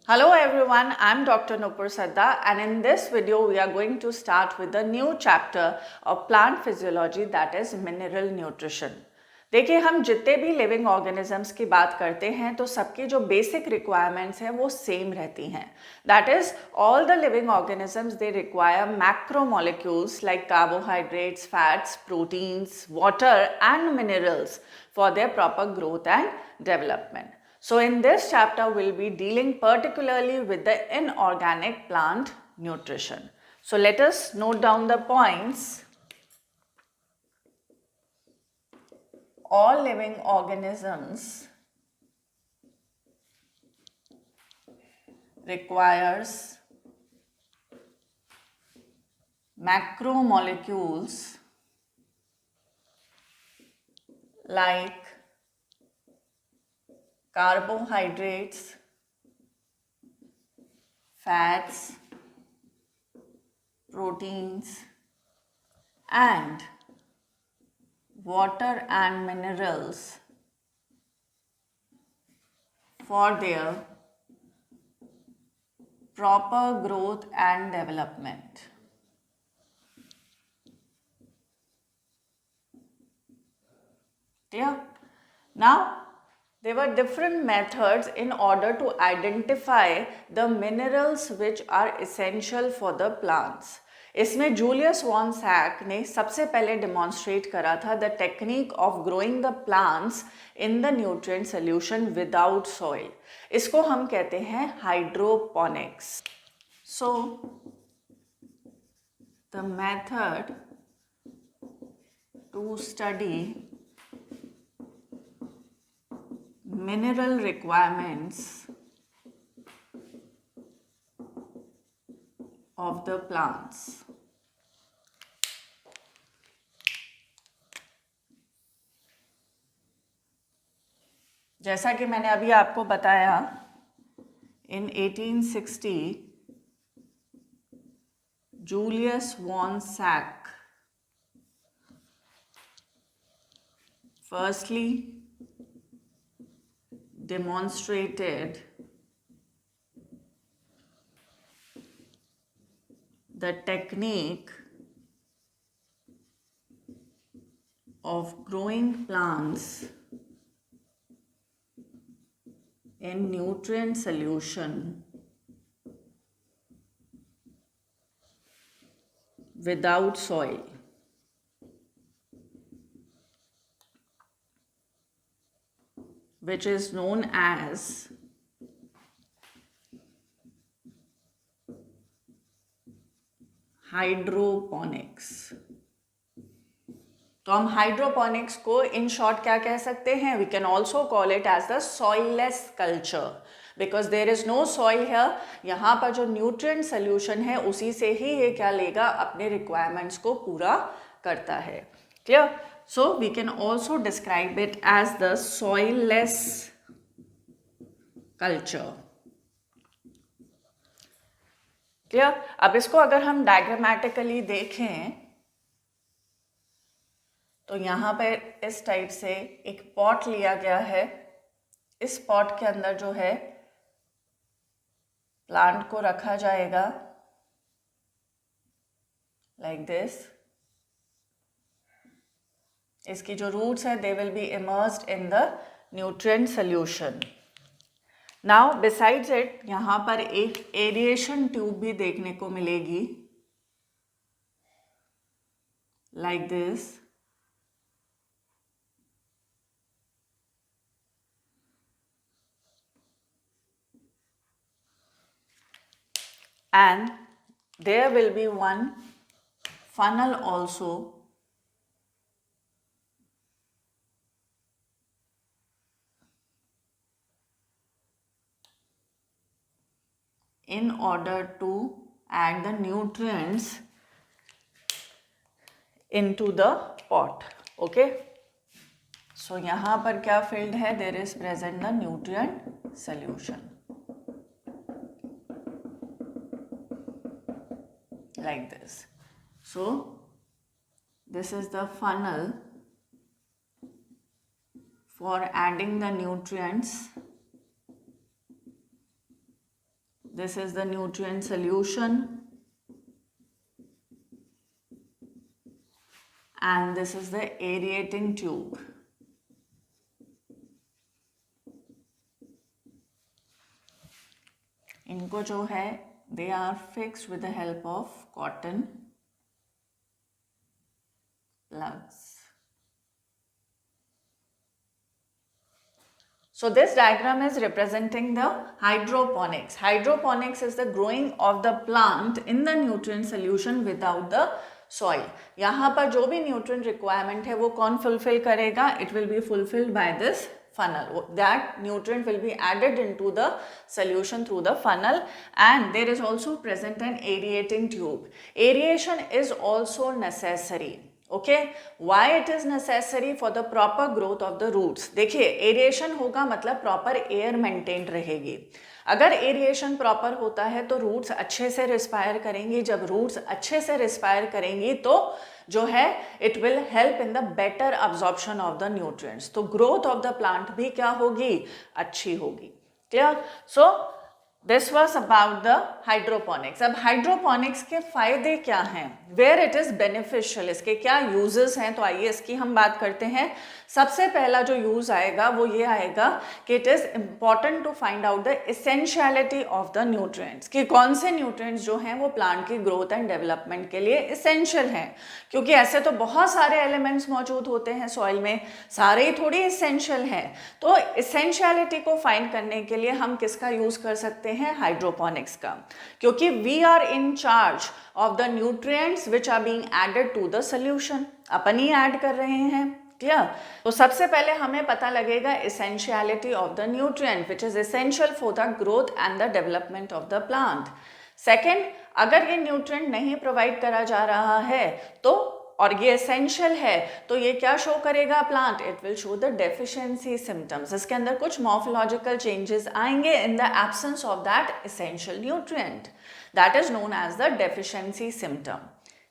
Hello everyone, I'm Dr. Nupur Sadda, and in this video we are going to start with a new chapter of plant physiology, that is mineral nutrition. देखिए, हम जितने भी living organisms की बात करते हैं तो सबकी जो बेसिक रिक्वायरमेंट्स हैं वो सेम रहती हैं. That is all the living organisms they require macromolecules like carbohydrates, fats, proteins, water and minerals for their proper growth and development. So in this chapter, we'll be dealing particularly with the inorganic plant nutrition. So let us note down the points. All living organisms requires macromolecules like carbohydrates, fats, proteins, and water and minerals for their proper growth and development. Clear? Now, there were different methods in order to identify the minerals which are essential for the plants. इसमें Julius von Sachs ने सबसे पहले demonstrate करा था the technique of growing the plants in the nutrient solution without soil. इसको हम कहते हैं hydroponics. So the method to study mineral requirements of the plants. जैसा कि मैंने अभी आपको बताया, in 1860 Julius von Sachs firstly demonstrated the technique of growing plants in nutrient solution without soil. Which is known as hydroponics. तो हम hydroponics को in short क्या कह सकते हैं? We can also call it as the soilless culture, because there is no soil here. यहाँ पर जो न्यूट्रिएंट सोल्यूशन है उसी से ही ये क्या लेगा, अपने रिक्वायरमेंट्स को पूरा करता है. Clear? So we can also describe it as the soilless culture. Clear? अब इसको अगर हम डायग्रामेटिकली देखें तो यहाँ पर इस टाइप से एक पॉट लिया गया है. इस पॉट के अंदर जो है प्लांट को रखा जाएगा लाइक दिस. इसकी जो रूट्स है they will be immersed in the nutrient solution. Now besides it यहाँ पर एक एरिएशन ट्यूब भी देखने को मिलेगी like this. And there will be one funnel also in order to add the nutrients into the pot. Okay, so यहाँ पर क्या filled है? There is present the nutrient solution like this. So this is the funnel for adding the nutrients This is the nutrient solution. And this is the aerating tube. इनको जो है they are fixed with the help of cotton plugs. So this diagram is representing the hydroponics. Hydroponics is the growing of the plant in the nutrient solution without the soil. यहाँ पर जो भी nutrient requirement है वो कौन fulfill करेगा? It will be fulfilled by this funnel. That nutrient will be added into the solution through the funnel, and there is also present an aerating tube. Aeration is also necessary. Okay, why it is necessary for the proper growth of the roots. देखिए, aeration होगा मतलब proper air maintain रहेगी. अगर aeration proper होता है तो roots अच्छे से रिस्पायर करेंगी. जब रूट्स अच्छे से रिस्पायर करेंगी तो जो है it will help in the better absorption of the nutrients. तो ग्रोथ ऑफ द प्लांट भी क्या होगी? अच्छी होगी. Clear? So this was about the hydroponics. अब हाइड्रोपोनिक्स के फायदे क्या हैं? वेयर इट इज बेनिफिशियल, इसके क्या यूजेस हैं? तो आइए इसकी हम बात करते हैं. सबसे पहला जो यूज आएगा वो ये आएगा कि it is important to find out the essentiality of the nutrients, कि कौन से न्यूट्रिएंट्स जो हैं वो प्लांट की ग्रोथ एंड डेवलपमेंट के लिए एसेंशियल हैं. क्योंकि ऐसे तो बहुत सारे एलिमेंट्स मौजूद होते हैं सॉइल में, सारे ही थोड़ी एसेंशियल हैं. तो एसेंशियलिटी को फाइंड करने के लिए हम किसका यूज कर सकते हैं? हाइड्रोपोनिक्स का. क्योंकि we are in charge of the nutrients which are being added to the solution. अपन ही ऐड कर रहे हैं. क्लियर? तो सबसे पहले हमें पता लगेगा essentiality of the nutrient which is essential for the growth and the development of the plant. Second, अगर ये न्यूट्रिएंट नहीं प्रोवाइड करा जा रहा है तो और ये एसेंशियल है तो ये क्या शो करेगा plant? It will show the deficiency symptoms. इसके अंदर कुछ मॉर्फोलॉजिकल चेंजेस आएंगे in the absence of that essential nutrient. That is known as the deficiency symptom.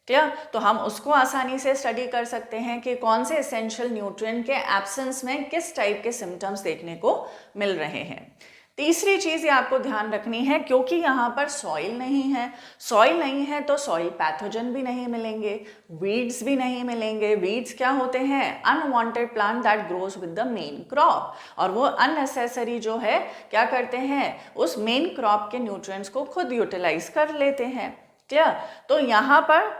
Clear? तो हम उसको आसानी से स्टडी कर सकते हैं कि कौन से एसेंशियल न्यूट्रिएंट के एब्सेंस में किस टाइप के सिम्टम्स देखने को मिल रहे हैं. तीसरी चीज़ ये आपको ध्यान रखनी है, क्योंकि यहाँ पर सॉइल नहीं है. सॉइल नहीं है तो सॉइल पैथोजन भी नहीं मिलेंगे, वीड्स भी नहीं मिलेंगे. वीड्स क्या होते हैं? Unwanted plant that grows with the main crop. और वो अननेसेसरी जो है क्या करते हैं? उस मेन क्रॉप के न्यूट्रिएंट्स को खुद यूटिलाइज कर लेते हैं. क्लियर? तो यहाँ पर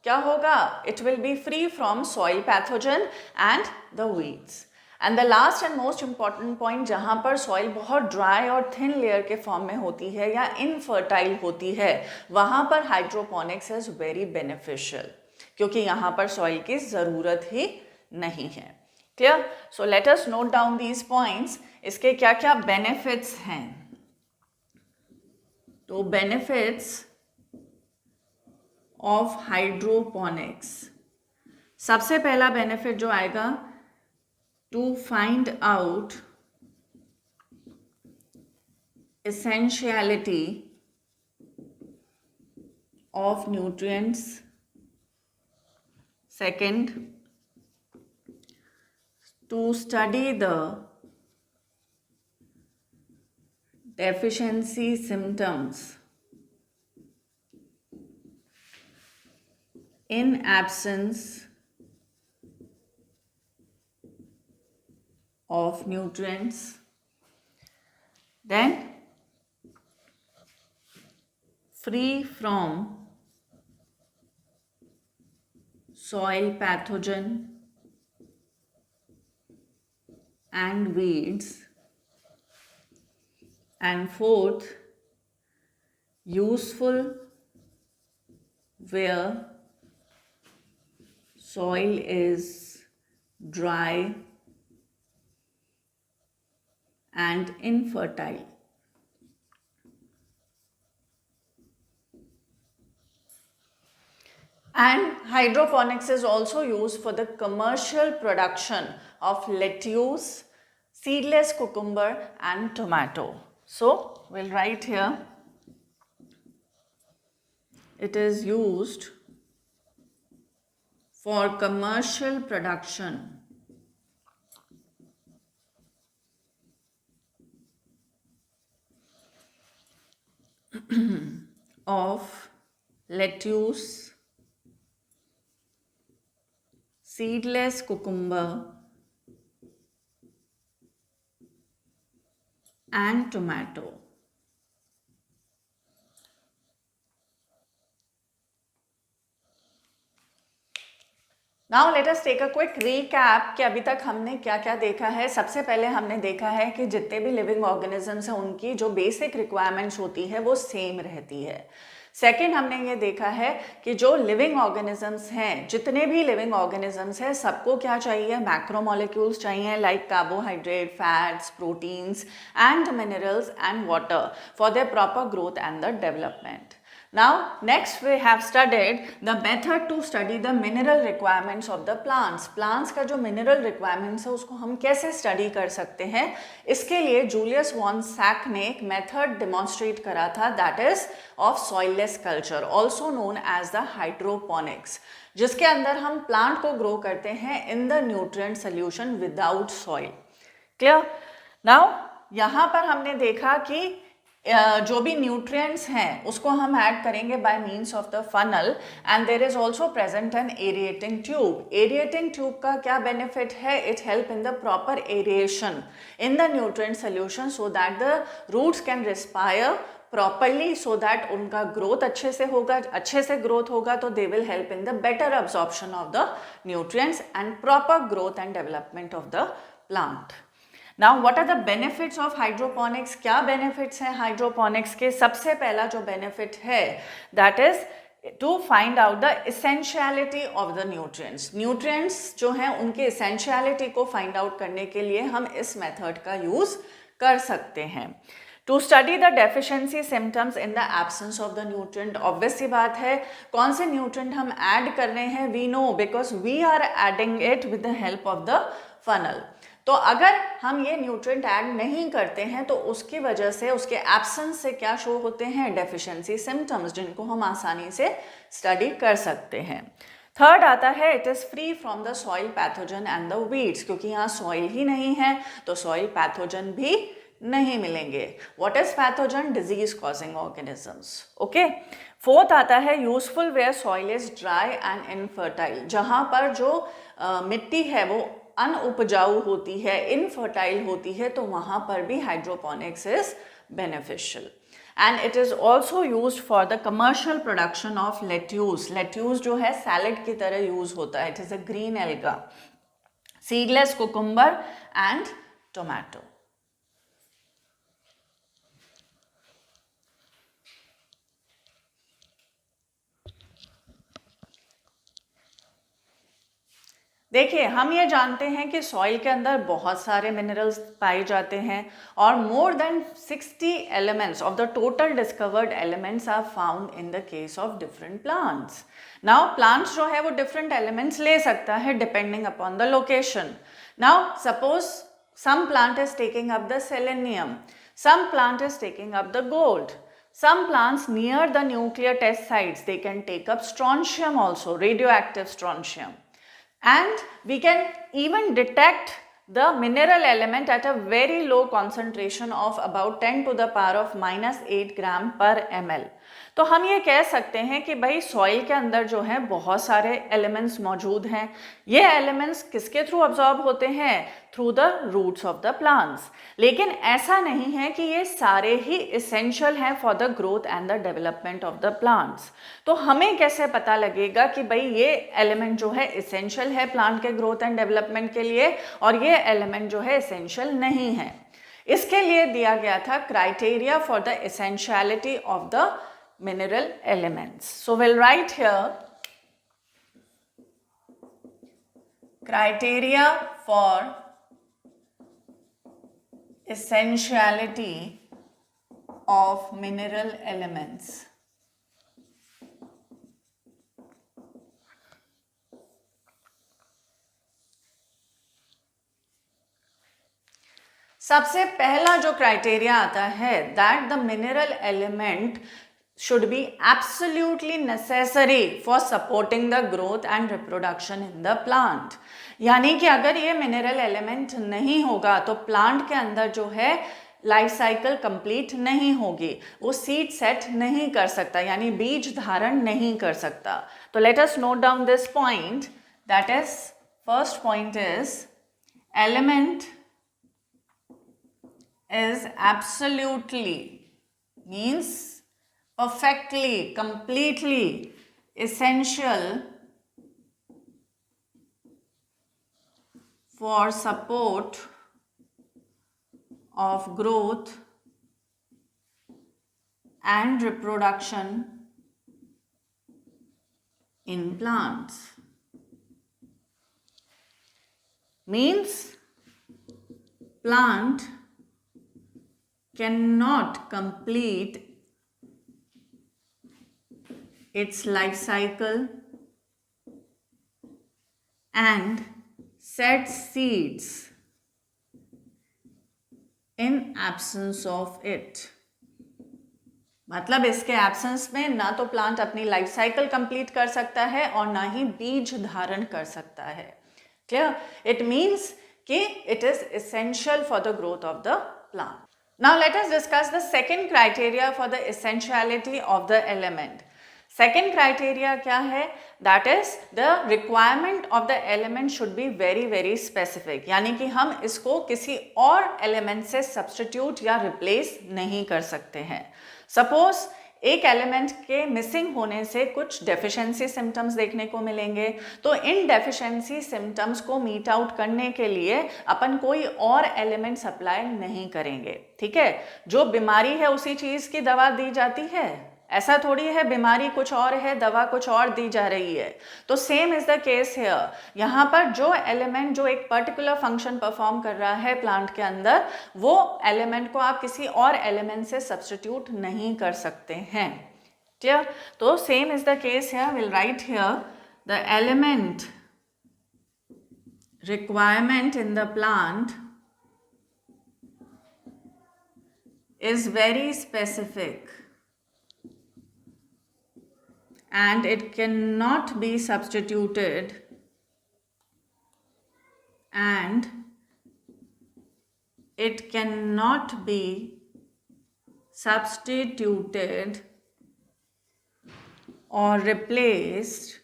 क्या होगा? It will be free from soil pathogen and the weeds. And the last and most important point, जहाँ पर सॉइल बहुत ड्राई और थिन लेयर के फॉर्म में होती है या इनफर्टाइल होती है, वहाँ पर हाइड्रोपोनिक्स इज वेरी बेनिफिशियल, क्योंकि यहाँ पर सॉइल की ज़रूरत ही नहीं है. Clear? So let us note down these points. इसके क्या क्या बेनिफिट्स हैं? तो बेनिफिट्स ऑफ हाइड्रोपोनिक्स, सबसे पहला बेनिफिट जो आएगा, to find out essentiality of nutrients. Second, to study the deficiency symptoms in absence of nutrients. Then free from soil pathogen and weeds. And fourth, useful where soil is dry and infertile. And hydroponics is also used for the commercial production of lettuce, seedless cucumber and tomato. So we'll write here, it is used for commercial production of lettuce, seedless cucumber and tomato. Now let us take a quick recap कि अभी तक हमने क्या क्या देखा है। सबसे पहले हमने देखा है कि जितने भी लिविंग ऑर्गेनिजम्स हैं उनकी जो बेसिक रिक्वायरमेंट्स होती है वो सेम रहती है। सेकेंड, हमने ये देखा है कि जो लिविंग ऑर्गेनिजम्स हैं, जितने भी लिविंग ऑर्गेनिजम्स हैं, सबको क्या चाहिए, मैक्रोमोलिक्यूल्स चाहिए like carbohydrate, fats, proteins and minerals and water for their proper growth and the development. Now next we have studied the method to study the mineral requirements of the plants. Plants का जो mineral requirements है उसको हम कैसे study कर सकते हैं, इसके लिए जूलियस वॉन सैक ने एक method demonstrate करा था, that is of soilless culture, also known as the hydroponics, जिसके अंदर हम plant को grow करते हैं in the nutrient solution without soil. Clear? Now यहाँ पर हमने देखा कि जो भी न्यूट्रिएंट्स हैं उसको हम ऐड करेंगे by means of the funnel and there is also present an aerating tube. Aerating tube का क्या बेनिफिट है, it help in the proper aeration in the nutrient solution so that the roots can respire properly, so that उनका growth अच्छे से growth होगा तो they will help in the better absorption of the nutrients and proper growth and development of the plant. Now what are the benefits of hydroponics? क्या benefits हैं hydroponics के? सबसे पहला जो benefit है that is to find out the essentiality of the nutrients. Nutrients जो हैं उनके essentiality को find out करने के लिए हम इस method का use कर सकते हैं. To study the deficiency symptoms in the absence of the nutrient. obvious सी बात है, कौन से nutrient हम add कर रहे हैं, we know because we are adding it with the help of the funnel. तो अगर हम ये न्यूट्रिएंट ऐड नहीं करते हैं तो उसकी वजह से, उसके एब्सेंस से क्या शो होते हैं, डेफिशिएंसी सिम्टम्स, जिनको हम आसानी से स्टडी कर सकते हैं. थर्ड आता है it is free from the soil pathogen and the weeds, क्योंकि यहाँ सॉइल ही नहीं है तो सॉइल पैथोजन भी नहीं मिलेंगे. What is pathogen? Disease causing organisms. Okay. Fourth आता है useful where soil is dry and infertile, जहाँ पर जो मिट्टी है वो अनउपजाऊ होती है, इनफर्टाइल होती है, तो वहाँ पर भी hydroponics is beneficial. And it is also use for the commercial production of lettuce. Lettuce जो है सैलड की तरह यूज होता है. It is a green alga. Seedless cucumber and tomato. देखिए, हम ये जानते हैं कि सॉइल के अंदर बहुत सारे मिनरल्स पाए जाते हैं और more than 60 elements of the total discovered elements are found in the case of different plants. Now plants जो है वो डिफरेंट एलिमेंट्स ले सकता है depending upon the location. Now suppose some plant is taking up the selenium, some plant is taking up the gold. Some plants near the nuclear test sites, they can take up strontium also, radioactive strontium. And we can even detect the mineral element at a very low concentration of about 10 to the power of -8 gram per ml. तो हम ये कह सकते हैं कि भाई soil के अंदर जो है बहुत सारे एलिमेंट्स मौजूद हैं. ये एलिमेंट्स किसके थ्रू अब्जॉर्ब होते हैं? Through the roots of the plants. लेकिन ऐसा नहीं है कि ये सारे ही इसेंशियल हैं for the growth and the development of the plants. तो हमें कैसे पता लगेगा कि भाई ये एलिमेंट जो है इसेंशियल है प्लांट के ग्रोथ एंड डेवलपमेंट के लिए और ये एलिमेंट जो है इसेंशियल नहीं है? इसके लिए दिया गया था criteria for the essentiality of the mineral elements. So we'll write here criteria for essentiality of mineral elements. सबसे पहला जो क्राइटेरिया आता है that the mineral element should be absolutely necessary for supporting the growth and reproduction in the plant. यानी कि अगर ये mineral element नहीं होगा तो प्लांट के अंदर जो है लाइफ साइकिल कंप्लीट नहीं होगी, वो सीड सेट नहीं कर सकता, यानी बीज धारण नहीं कर सकता। तो let us note down this point, that is first point is element is absolutely means perfectly, completely essential for support of growth and reproduction in plants. Means plant cannot complete its life cycle and set seeds in absence of it. मतलब इसके absence में ना तो plant अपनी life cycle complete कर सकता है और ना ही बीज धारण कर सकता है। क्लियर? इट मीन्स कि it is essential for the growth of the plant. Now let us discuss the second criteria for the essentiality of the element. Second criteria क्या है? That is the requirement of the element should be very specific. यानी कि हम इसको किसी और element से substitute या replace नहीं कर सकते हैं। Suppose एक एलिमेंट के मिसिंग होने से कुछ डेफिशिएंसी सिम्टम्स देखने को मिलेंगे, तो इन डेफिशिएंसी सिम्टम्स को मीट आउट करने के लिए अपन कोई और एलिमेंट सप्लाई नहीं करेंगे। ठीक है, जो बीमारी है उसी चीज़ की दवा दी जाती है, ऐसा थोड़ी है बीमारी कुछ और है दवा कुछ और दी जा रही है। तो same is the case here, यहाँ पर जो एलिमेंट जो एक पर्टिकुलर फंक्शन परफॉर्म कर रहा है प्लांट के अंदर, वो एलिमेंट को आप किसी और एलिमेंट से सब्स्टिट्यूट नहीं कर सकते हैं। क्लियर? तो same is the case here, will write here the element requirement in the plant is very specific and it cannot be substituted and it cannot be substituted or replaced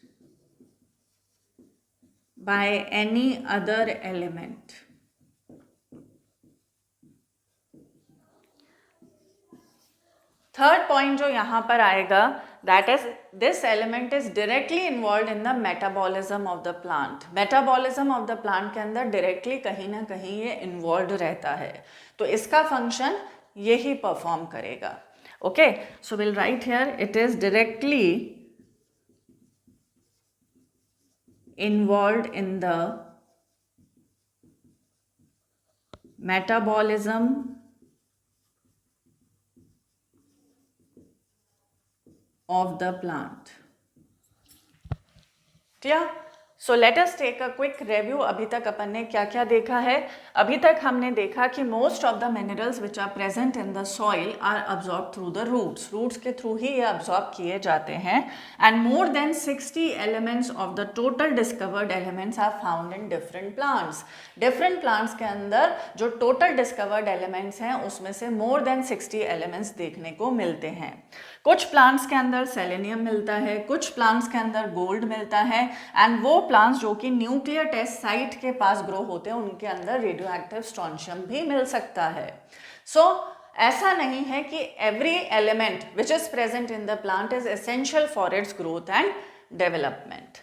by any other element. Third point जो यहाँ पर आएगा, that is this element is directly involved in the metabolism of the plant. Metabolism of the plant के अंदर directly कहीं ना कहीं ये involved रहता है, तो इसका function यही perform करेगा। Okay, so we'll write here it is directly involved in the metabolism of the plant. Clear? So let us take a quick review. अभी तक अपन ने क्या क्या देखा है? अभी तक हमने देखा कि most of the minerals which are present in the soil are absorbed through the roots. Roots के through ही ये absorb किए जाते हैं and more than 60 elements of the total discovered elements are found in different plants. Different plants के अंदर जो total discovered elements हैं उसमें से more than 60 elements देखने को मिलते हैं। कुछ प्लांट्स के अंदर सेलेनियम मिलता है, कुछ प्लांट्स के अंदर गोल्ड मिलता है एंड वो प्लांट्स जो कि न्यूक्लियर टेस्ट साइट के पास ग्रो होते हैं उनके अंदर रेडियो एक्टिव स्ट्रोंशियम भी मिल सकता है। सो ऐसा नहीं है कि every element which is present in the plant is essential for its growth and development.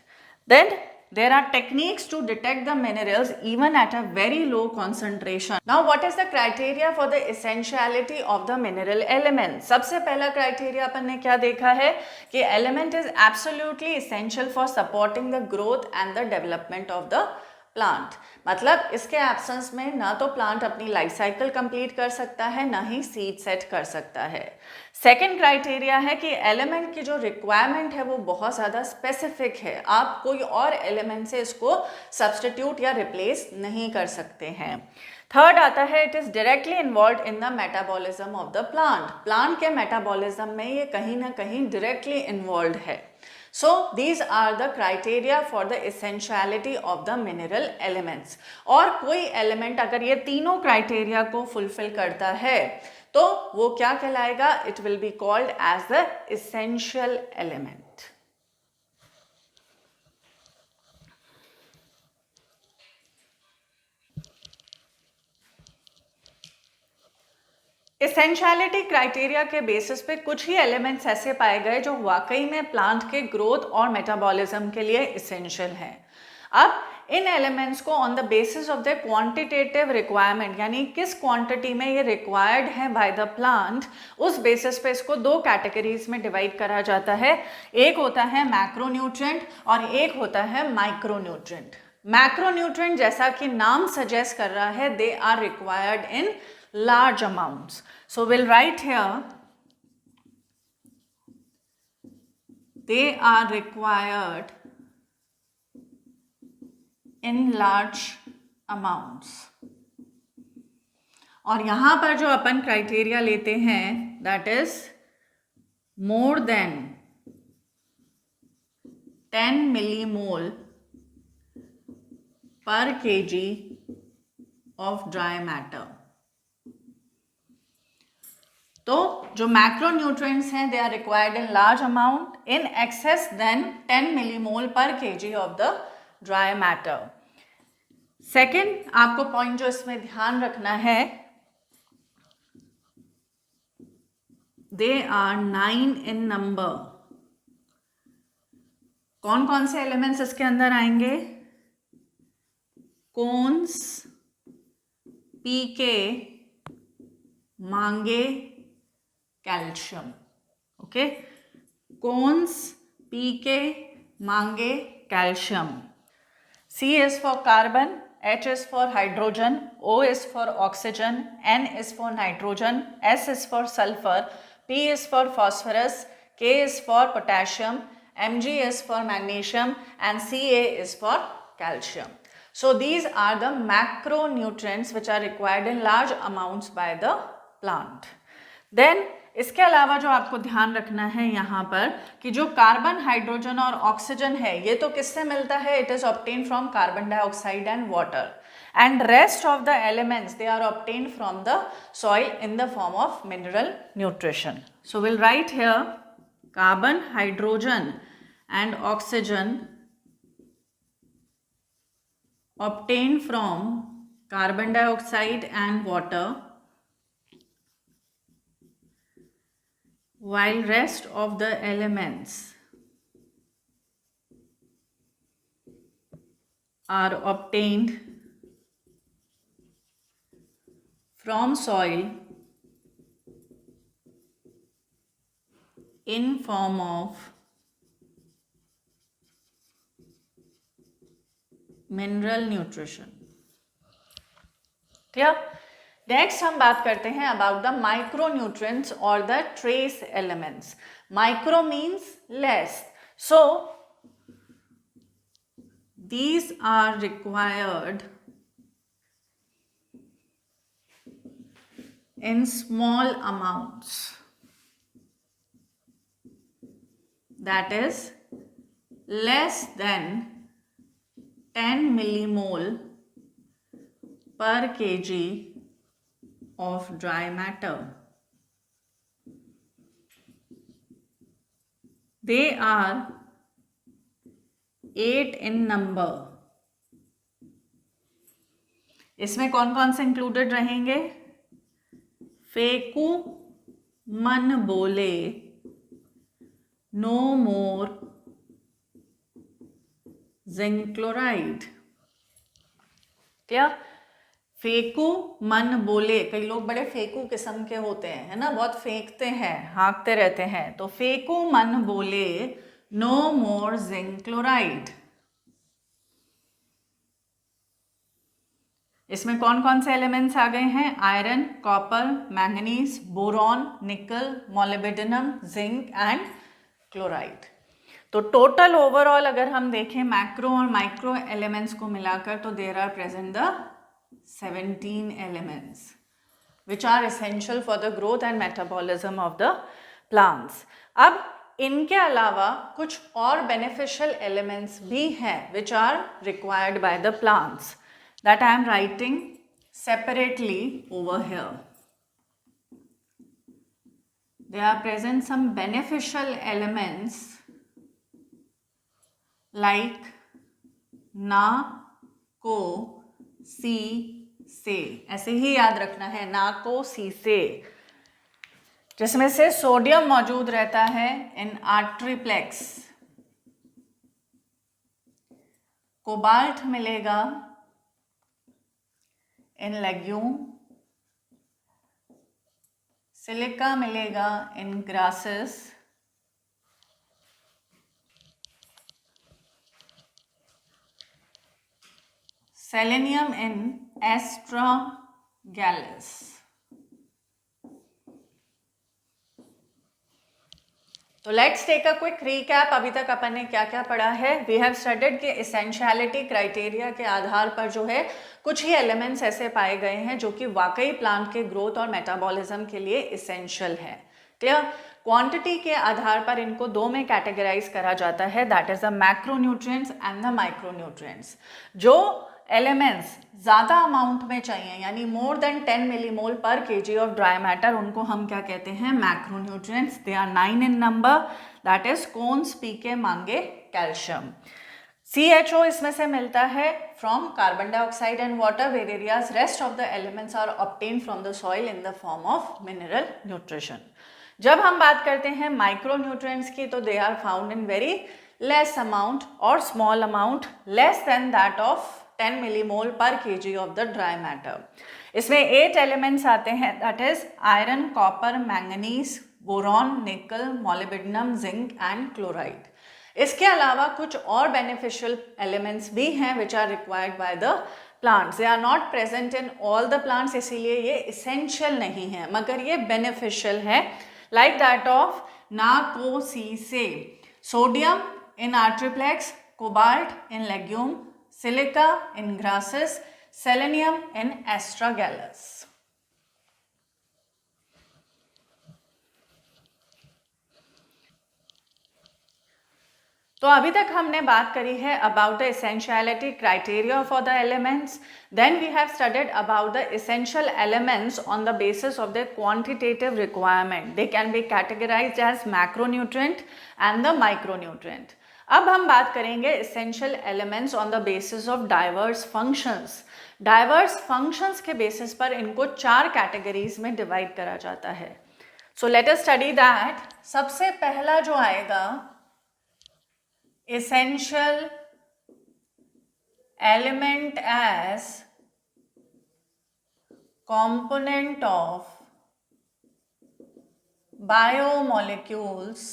Then there are techniques to detect the minerals even at a very low concentration. Now what is the criteria for the essentiality of the mineral element? सबसे पहला criteria अपन ने क्या देखा है कि element is absolutely essential for supporting the growth and the development of the plant. मतलब इसके absence में ना तो प्लांट अपनी लाइफ साइकिल कंप्लीट कर सकता है ना ही सीड सेट कर सकता है। सेकेंड क्राइटेरिया है कि एलिमेंट की जो रिक्वायरमेंट है वो बहुत ज़्यादा स्पेसिफिक है, आप कोई और एलिमेंट से इसको सब्स्टिट्यूट या रिप्लेस नहीं कर सकते हैं। थर्ड आता है it is directly involve in the metabolism of the plant. Plant के मेटाबॉलिज्म में ये कहीं ना कहीं डायरेक्टली इन्वॉल्व है। So these are the criteria for the essentiality of the mineral elements. और कोई element अगर ये तीनों criteria को fulfill करता है तो वो क्या कहलाएगा? It will be called as the essential element. Essentiality criteria के बेसिस पे कुछ ही एलिमेंट्स ऐसे पाए गए जो वाकई में प्लांट के ग्रोथ और मेटाबॉलिज्म के लिए इसेंशियल हैं। अब इन एलिमेंट्स को on the basis of the quantitative requirement, यानी किस क्वांटिटी में ये रिक्वायर्ड है बाय द प्लांट, उस बेसिस पे इसको दो कैटेगरीज में डिवाइड करा जाता है। एक होता है मैक्रोन्यूट्रिएंट और एक होता है माइक्रोन्यूट्रिएंट। मैक्रोन्यूट्रिएंट जैसा कि नाम सजेस्ट कर रहा है, they are required in large amounts. So we'll write here they are required in large amounts. और यहां पर जो अपन क्राइटेरिया लेते हैं that is more than 10 millimole per kg of dry matter. तो जो मैक्रोन्यूट्रिएंट्स हैं they are required in large amount in excess than 10 millimole per KG of the dry matter. Second आपको पॉइंट जो इसमें ध्यान रखना है, दे आर 9 इन नंबर। कौन कौन से एलिमेंट्स इसके अंदर आएंगे? कोन्स, पीके, मांगे, कैल्शियम। ओके, कोन्स, पीके, मांगे, calcium. C is for carbon, H is for hydrogen, O is for oxygen, N is for nitrogen, S is for sulfur, P is for phosphorus, K is for potassium, Mg is for magnesium, and Ca is for calcium. So these are the macronutrients which are required in large amounts by the plant. Then इसके अलावा जो आपको ध्यान रखना है यहाँ पर कि जो कार्बन, हाइड्रोजन और ऑक्सीजन है ये तो किससे मिलता है? It is obtain from carbon dioxide and water, and rest of the elements they are obtain from the soil in the form of mineral nutrition. So will write here carbon, hydrogen and oxygen obtain from carbon dioxide and water, while rest of the elements are obtained from soil in form of mineral nutrition. Clear? Next हम बात करते हैं about the micronutrients और the trace elements. Micro means less, so these are required in small amounts, that is less than 10 millimole per kg of dry matter. They are 8 in number. इसमें कौन कौन से included रहेंगे? फेकू, मन बोले, no मोर, zinc chloride. क्या? फेंकू, मन बोले. कई लोग बड़े फेंकू किस्म के होते हैं, है ना, बहुत फेंकते हैं, हाँकते रहते हैं. तो फेंकू, मन बोले, नो मोर जिंक क्लोराइड. इसमें कौन कौन से एलिमेंट्स आ गए हैं? Iron, copper, manganese, boron, nickel, molybdenum, zinc and chloride. तो टोटल ओवरऑल अगर हम देखें मैक्रो और माइक्रो एलिमेंट्स को मिलाकर, तो there are present the 17 elements which are essential for the growth and metabolism of the plants. अब इनके अलावा कुछ और बेनिफिशियल एलिमेंट्स भी हैं which are required by the plants that I am writing separately over here. There are present some beneficial elements like ना, Co, Si, से. ऐसे ही याद रखना है, ना, को, सी, से, जिसमें से सोडियम मौजूद रहता है इन आर्ट्रीप्लेक्स, कोबाल्ट मिलेगा इन लेग्यूम, सिलिका मिलेगा इन ग्रासेस, सेलेनियम इन एस्ट्रागैलस. तो let's take a quick recap. अभी तक अपन ने क्या क्या पढ़ा है. वी हैव स्टडीड कि एसेंशियलिटी क्राइटेरिया के आधार पर जो है कुछ ही एलिमेंट्स ऐसे पाए गए हैं जो कि वाकई प्लांट के ग्रोथ और मेटाबॉलिज्म के लिए इसेंशियल है. क्लियर. क्वांटिटी के आधार पर इनको दो में कैटेगराइज करा जाता है, that is the macronutrients and the micronutrients. जो एलिमेंट्स ज़्यादा अमाउंट में चाहिए यानी more than 10 millimole per KG of dry matter, उनको हम क्या कहते हैं, macronutrients. They are 9 in number, that is cons, PK, मांगे, कैल्शियम. CHO इसमें से मिलता है from carbon dioxide and water, various rest of the elements are obtain from the soil in the form of mineral nutrition. जब हम बात करते हैं माइक्रोन्यूट्रिएंट्स की तो they are found in very less amount और small amount, less than that of 10 millimole per KG of the dry matter. इसमें 8 elements आते हैं, that is iron, copper, manganese, boron, nickel, molybdenum, zinc and chloride. इसके अलावा कुछ और beneficial elements भी हैं which are required by the plants. They are not present in all the plants, इसीलिए ये इसेंशियल नहीं है मगर ये बेनिफिशियल है, लाइक दैट ऑफ ना, Co, Si, Se. Sodium in Atriplex, cobalt in legume, silica in grasses, selenium in astragalus. तो अभी तक हमने बात करी है about the essentiality criteria for the elements. Then we have studied about the essential elements on the basis of the quantitative requirement. They can be categorised as macronutrient and the micronutrient. अब हम बात करेंगे essential elements on the basis of diverse functions. Diverse functions के basis पर इनको 4 categories में divide करा जाता है. So let us study that. सबसे पहला जो आएगा essential element as component of biomolecules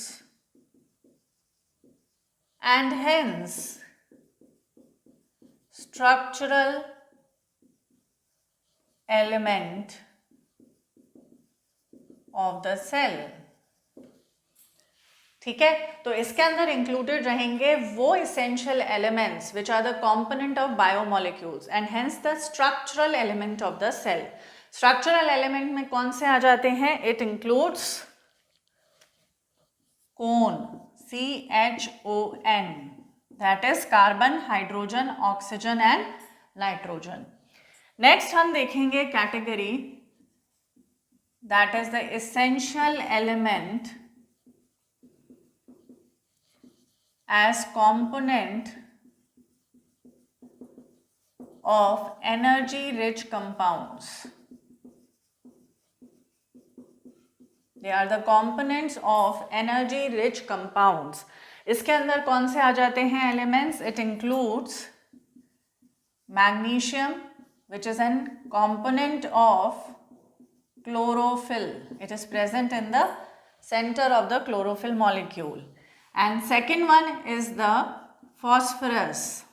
and hence structural element of the cell. ठीक है. तो इसके अंदर इंक्लूडेड रहेंगे वो essential elements which are the component of biomolecules and hence the structural element of the cell. Structural element में कौन से आ जाते हैं? It includes cone, CHON, that is carbon, hydrogen, oxygen and nitrogen. Next हम देखेंगे category that is the essential element as component of energy rich compounds. They are the components of energy rich compounds. इसके अंदर कौन से आ जाते हैं elements? It includes magnesium, which is an component of chlorophyll. It is present in the center of the chlorophyll molecule. And second one is the phosphorus,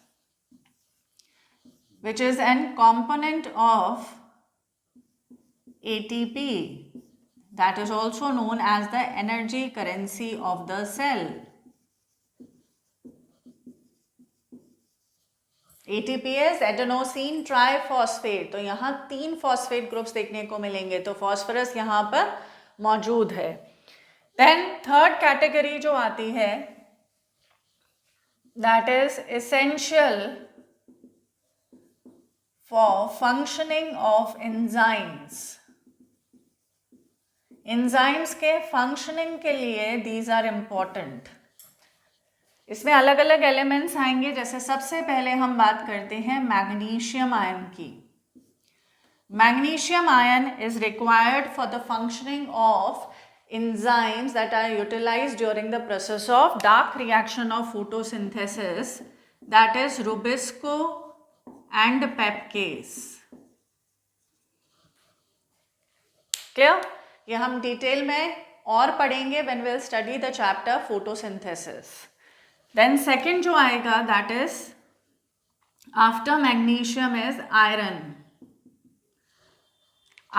which is an component of ATP. That is also known as the energy currency of the cell. ATP is adenosine triphosphate. तो यहाँ 3 phosphate groups देखने को मिलेंगे. तो phosphorus यहाँ पर मौजूद है. देन थर्ड कैटेगरी जो आती है that is essential for functioning of enzymes. Enzymes के फंक्शनिंग के लिए दीज आर इम्पॉर्टेंट। इसमें अलग अलग एलिमेंट्स आएंगे, जैसे सबसे पहले हम बात करते हैं मैग्नीशियम आयन की। Magnesium ion is required for the functioning of enzymes that are utilized during the process of dark reaction of photosynthesis, that is Rubisco and Pepcase. Clear? ये हम डिटेल में और पढ़ेंगे when we'll study the chapter photosynthesis. Then second जो आएगा that is after magnesium is iron.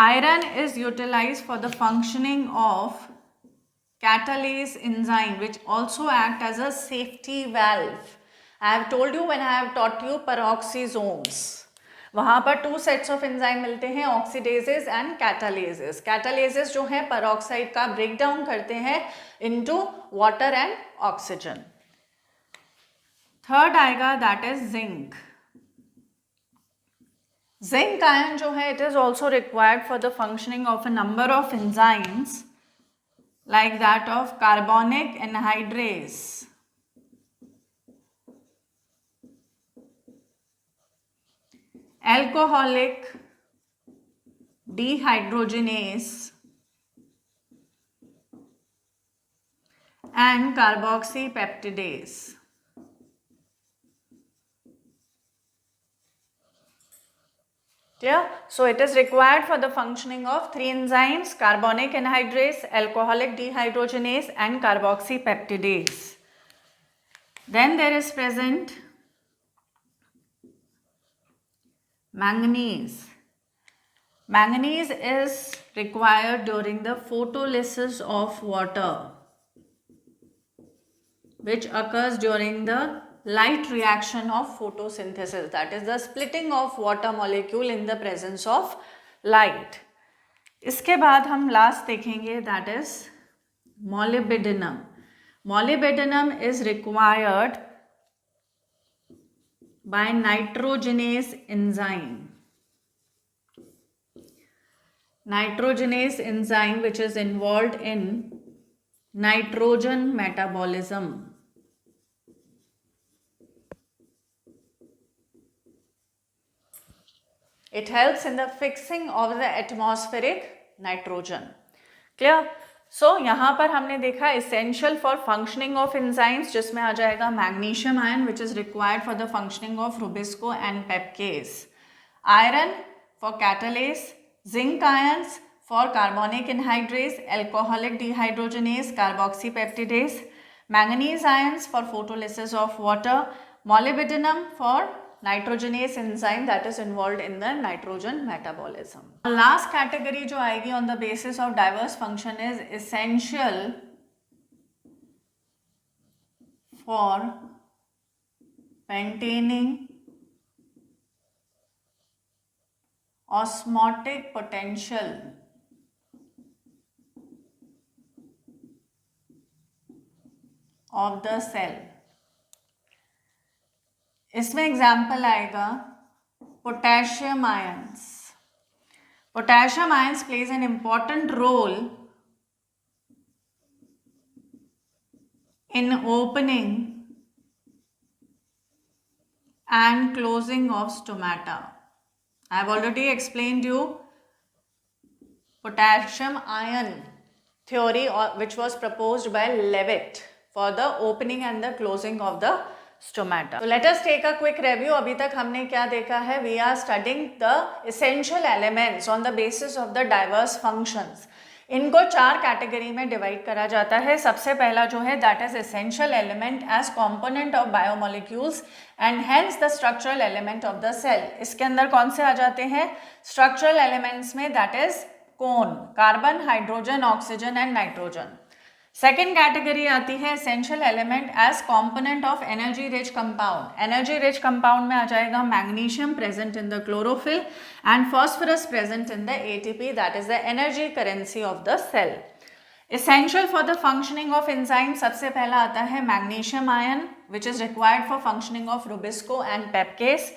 Iron is utilized for the functioning of catalase enzyme which also act as a safety valve. I have told you when I have taught you peroxisomes. वहाँ पर two sets of enzyme मिलते हैं, ऑक्सीडेजेस and कैटालेजेस। कैटालेजेस जो है peroxide का break down करते हैं into water and oxygen. Third आएगा that is zinc. Zinc ion जो है it is also required for the functioning of a number of enzymes like that of carbonic anhydrase, alcoholic dehydrogenase and carboxypeptidase. Yeah, so it is required for the functioning of three enzymes: carbonic anhydrase, alcoholic dehydrogenase and carboxypeptidase. Then there is present manganese. Manganese is required during the photolysis of water, which occurs during the light reaction of photosynthesis, that is the splitting of water molecule in the presence of light. इसके बाद हम last देखेंगे that is molybdenum. Molybdenum is required by nitrogenase enzyme. Nitrogenase enzyme which is involved in nitrogen metabolism. It helps in the fixing of the atmospheric nitrogen. Clear? So यहाँ पर हमने देखा essential for functioning of enzymes जिसमें आ जाएगा magnesium ion which is required for the functioning of Rubisco and Pepcase. Iron for catalase, zinc ions for carbonic anhydrase, alcoholic dehydrogenase, carboxypeptidase, manganese ions for photolysis of water, molybdenum for nitrogenase enzyme that is involved in the nitrogen metabolism. Last category जो आएगी on the basis of diverse function is essential for maintaining osmotic potential of the cell. इसमें example आएगा potassium ions. Potassium ions plays an important role in opening and closing of stomata. I have already explained you potassium ion theory which was proposed by Leavitt for the opening and the closing of the stomata. So let us take a quick review. अभी तक हमने क्या देखा है? We are studying the essential elements on the basis of the diverse functions. इनको चार category में divide करा जाता है. सबसे पहला जो है that is essential element as component of biomolecules and hence the structural element of the cell. इसके अंदर कौन से आ जाते हैं? स्ट्रक्चरल एलिमेंट्स में दैट इज कोन, carbon, hydrogen, oxygen and nitrogen. Second category आती है essential element as component of energy rich compound. Energy rich compound में आ जाएगा magnesium present in the chlorophyll and phosphorus present in the ATP, that is the energy currency of the cell. Essential for the functioning of enzyme, सबसे पहला आता है magnesium ion which is required for functioning of Rubisco and peptase.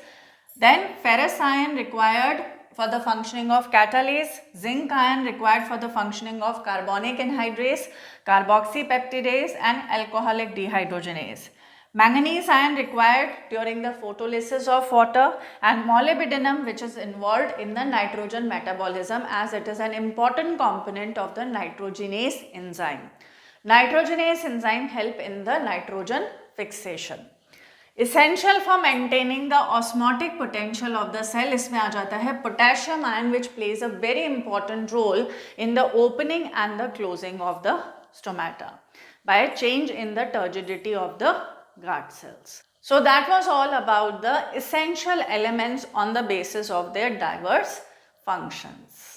Then ferrous ion required for the functioning of catalase, zinc ion required for the functioning of carbonic anhydrase, carboxypeptidase and alcoholic dehydrogenase. Manganese ion required during the photolysis of water, and molybdenum which is involved in the nitrogen metabolism as it is an important component of the nitrogenase enzyme. Nitrogenase enzyme help in the nitrogen fixation. Essential for maintaining the osmotic potential of the cell, इसमें आ जाता है potassium ion which plays a very important role in the opening and the closing of the stomata by a change in the turgidity of the guard cells. So that was all about the essential elements on the basis of their diverse functions.